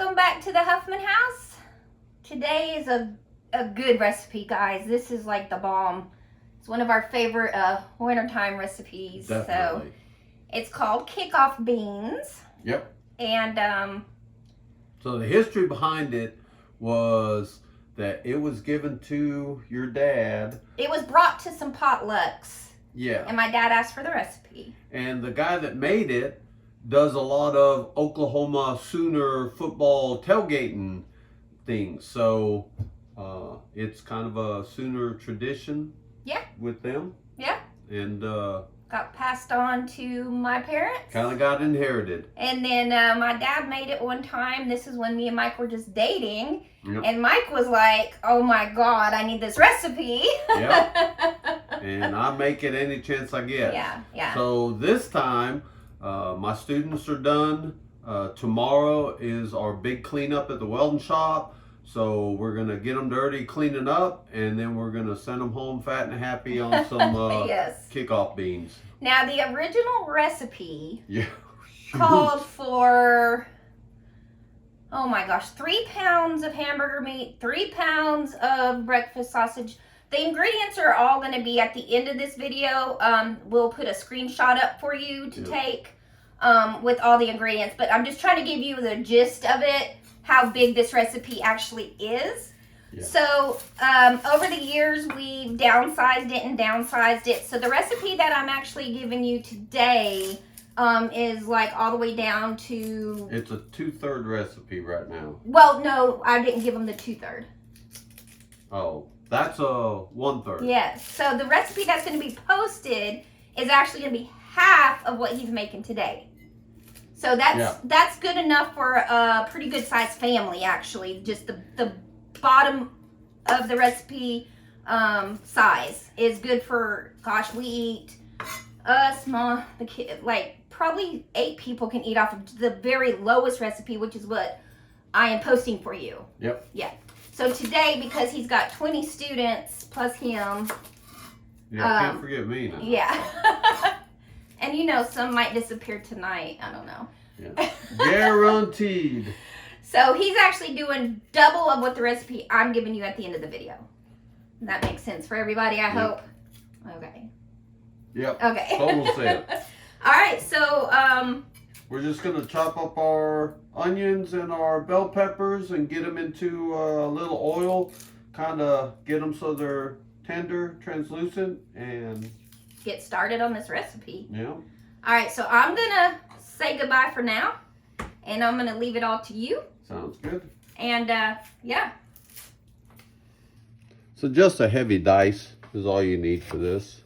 welcome back to the Huffman house. Today is a good recipe, guys. This is like the bomb. It's one of our favorite wintertime recipes. Definitely. So it's called kickoff beans. Yep. And so the history behind it was that it was given to your dad. It was brought to some potlucks. Yeah. And my dad asked for the recipe. And the guy that made it does a lot of Oklahoma Sooner football tailgating things. So it's kind of a Sooner tradition. Yeah. With them. Yeah. And got passed on to my parents. Kind of got inherited. And then my dad made it one time. This is when me and Mike were just dating. Yep. And Mike was like, oh my God, I need this recipe. Yep. And I make it any chance I get. Yeah, yeah. So this time, my students are done. Tomorrow is our big cleanup at the welding shop. So we're going to get them dirty, cleaning up, and then we're going to send them home fat and happy on some yes. kickoff beans. Now, the original recipe Yeah. called for, oh my gosh, 3 pounds of hamburger meat, 3 pounds of breakfast sausage. The ingredients are all going to be at the end of this video. We'll put a screenshot up for you to take with all the ingredients. But I'm just trying to give you the gist of it, how big this recipe actually is. Yeah. So over the years, we've downsized it and downsized it. So the recipe that I'm actually giving you today is like all the way down to... It's a 2/3 recipe right now. Well, no, I didn't give them the 2/3. Oh, that's a 1/3. Yes. So the recipe that's going to be posted is actually going to be half of what he's making today. So that's good enough for a pretty good sized family, actually. Just the bottom of the recipe size is good for, gosh, we eat the kid, like probably 8 people can eat off of the very lowest recipe, which is what I am posting for you. Yep. Yeah. So today, because he's got 20 students plus him. Yeah, can't forget me now. Yeah. And you know, some might disappear tonight. I don't know. Yeah. Guaranteed. So he's actually doing double of what the recipe I'm giving you at the end of the video. That makes sense for everybody, I hope. Okay. Yep. Okay. Total sense. All right, so we're just gonna chop up our onions and our bell peppers and get them into a little oil, kind of get them so they're tender, translucent, and get started on this recipe. Yeah. All right, so I'm gonna say goodbye for now, and I'm gonna leave it all to you. Sounds good. And yeah. So just a heavy dice is all you need for this.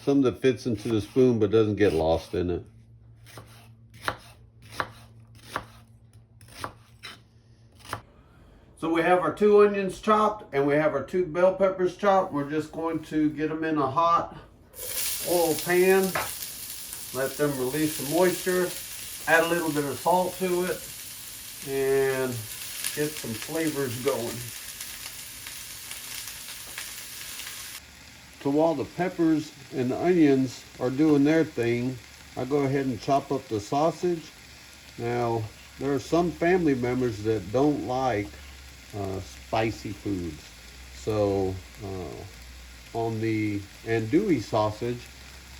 Some that fits into the spoon but doesn't get lost in it. So we have our 2 onions chopped and we have our 2 bell peppers chopped. We're just going to get them in a hot oil pan. Let them release some moisture. Add a little bit of salt to it. And get some flavors going. So while the peppers and the onions are doing their thing, I go ahead and chop up the sausage. Now, there are some family members that don't like spicy foods. So on the andouille sausage,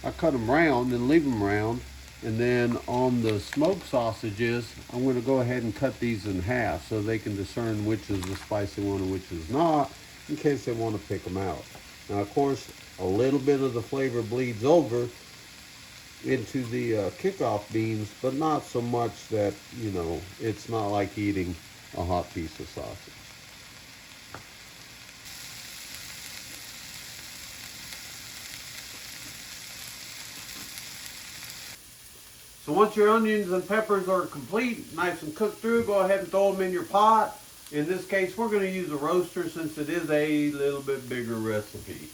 I cut them round and leave them round. And then on the smoked sausages, I'm going to go ahead and cut these in half so they can discern which is the spicy one and which is not, in case they want to pick them out. Now, of course, a little bit of the flavor bleeds over into the kickoff beans, but not so much that, you know, it's not like eating a hot piece of sausage. So once your onions and peppers are complete, nice and cooked through, go ahead and throw them in your pot. In this case, we're going to use a roaster since it is a little bit bigger recipe.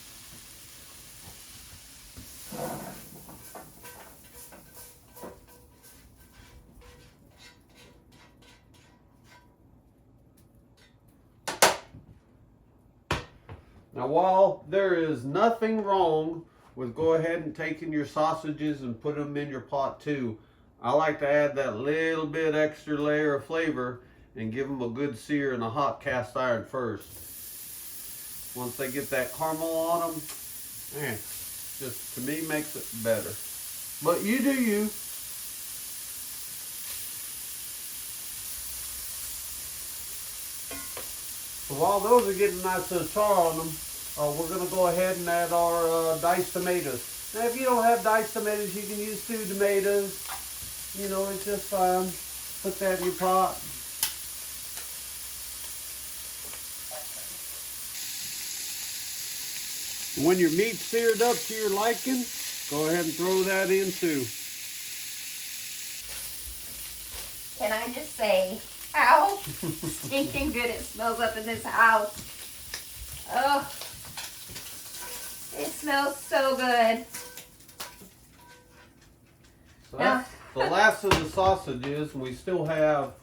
Now, while there is nothing wrong with go ahead and taking your sausages and put them in your pot too, I like to add that little bit extra layer of flavor and give them a good sear in a hot cast iron first. Once they get that caramel on them, man, just to me makes it better. But you do you. So while those are getting nice char on them, we're going to go ahead and add our diced tomatoes. Now if you don't have diced tomatoes, you can use stewed tomatoes. You know, it's just fine. Put that in your pot. When your meat's seared up to your liking, go ahead and throw that in too. Can I just say how stinking good it smells up in this house? Oh, it smells so good. So that's the last of the sausages, and we still have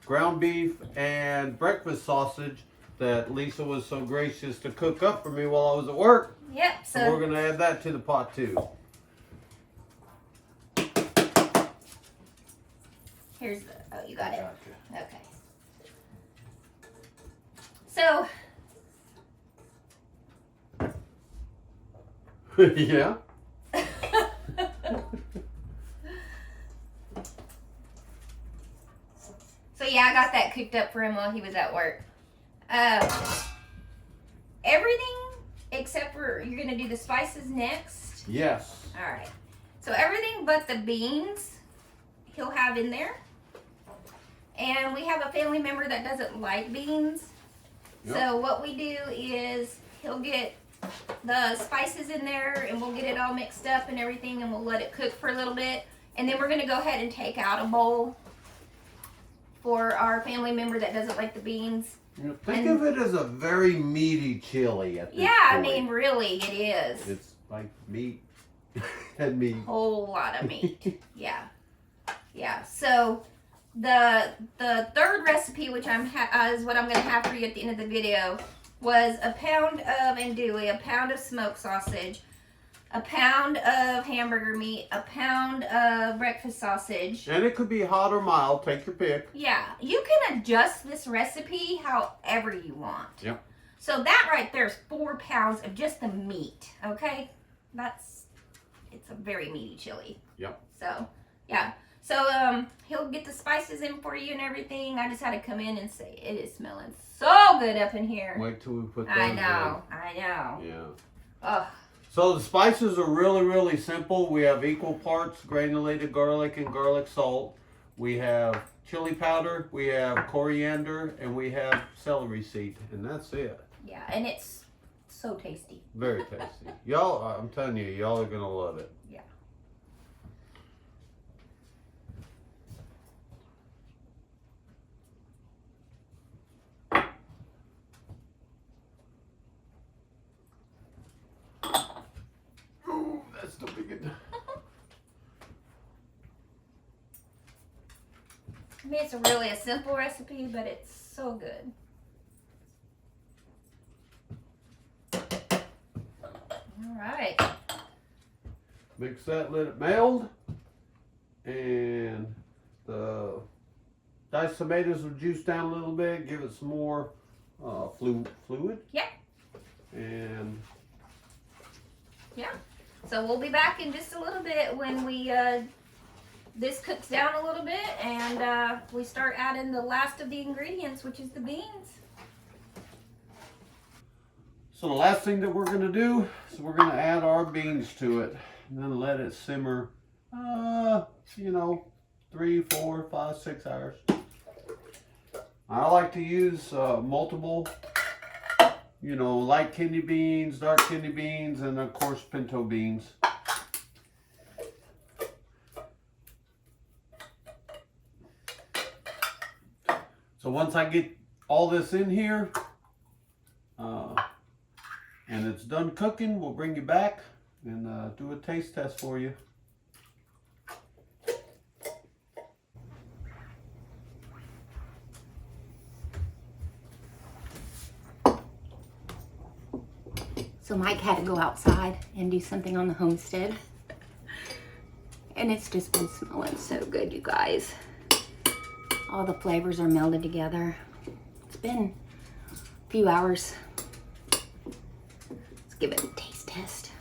ground beef and breakfast sausage that Lisa was so gracious to cook up for me while I was at work. Yep. So we're gonna add that to the pot too. Here's the, oh, you got it. Gotcha. Okay. So, Yeah. so yeah, I got that cooked up for him while he was at work. Everything except for, you're gonna do the spices next. Yes. All right. So everything but the beans, he'll have in there. And we have a family member that doesn't like beans. Yep. So what we do is he'll get the spices in there and we'll get it all mixed up and everything and we'll let it cook for a little bit. And then we're gonna go ahead and take out a bowl for our family member that doesn't like the beans. You know, think of it as a very meaty chili at this I point. mean, really, it is. It's like meat and meat. Whole lot of meat. Yeah. So the third recipe, which is what I'm gonna have for you at the end of the video, was a pound of andouille, a pound of smoked sausage, a pound of hamburger meat, a pound of breakfast sausage. And it could be hot or mild, take your pick. Yeah, you can adjust this recipe however you want. Yep. So that right there is 4 pounds of just the meat, okay? It's a very meaty chili. Yep. So, yeah. So, he'll get the spices in for you and everything. I just had to come in and say, it is smelling so good up in here. Wait till we put those I know. Yeah. Ugh. So the spices are really, really simple. We have equal parts granulated garlic and garlic salt. We have chili powder, we have coriander, and we have celery seed. And that's it. Yeah, and it's so tasty. Very tasty. Y'all, I'm telling you, y'all are going to love it. Yeah. Ooh, that's the big one. I mean, it's really a simple recipe, but it's so good. All right. Mix that, let it meld. And the diced tomatoes will juice down a little bit, give it some more fluid. Yeah. And Yeah. So we'll be back in just a little bit when we this cooks down a little bit and we start adding the last of the ingredients, which is the beans. so the last thing that we're going to do is we're going to add our beans to it and then let it simmer, 3, 4, 5, 6 hours. I like to use multiple, light kidney beans, dark kidney beans, and of course pinto beans. So once I get all this in here, and it's done cooking, we'll bring you back and do a taste test for you. So Mike had to go outside and do something on the homestead. And it's just been smelling so good, you guys. All the flavors are melded together. It's been a few hours. Let's give it a taste test.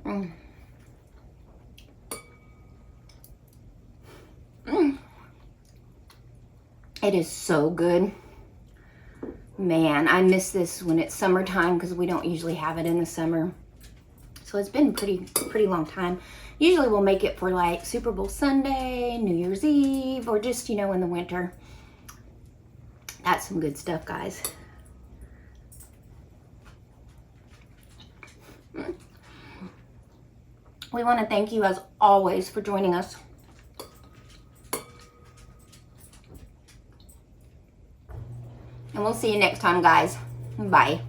Mm. Mm. It is so good. Man, I miss this when it's summertime because we don't usually have it in the summer. So it's been pretty long time. Usually we'll make it for like Super Bowl Sunday, New Year's Eve, or just, you know, in the winter. That's some good stuff, guys. We want to thank you as always for joining us. And we'll see you next time, guys. Bye.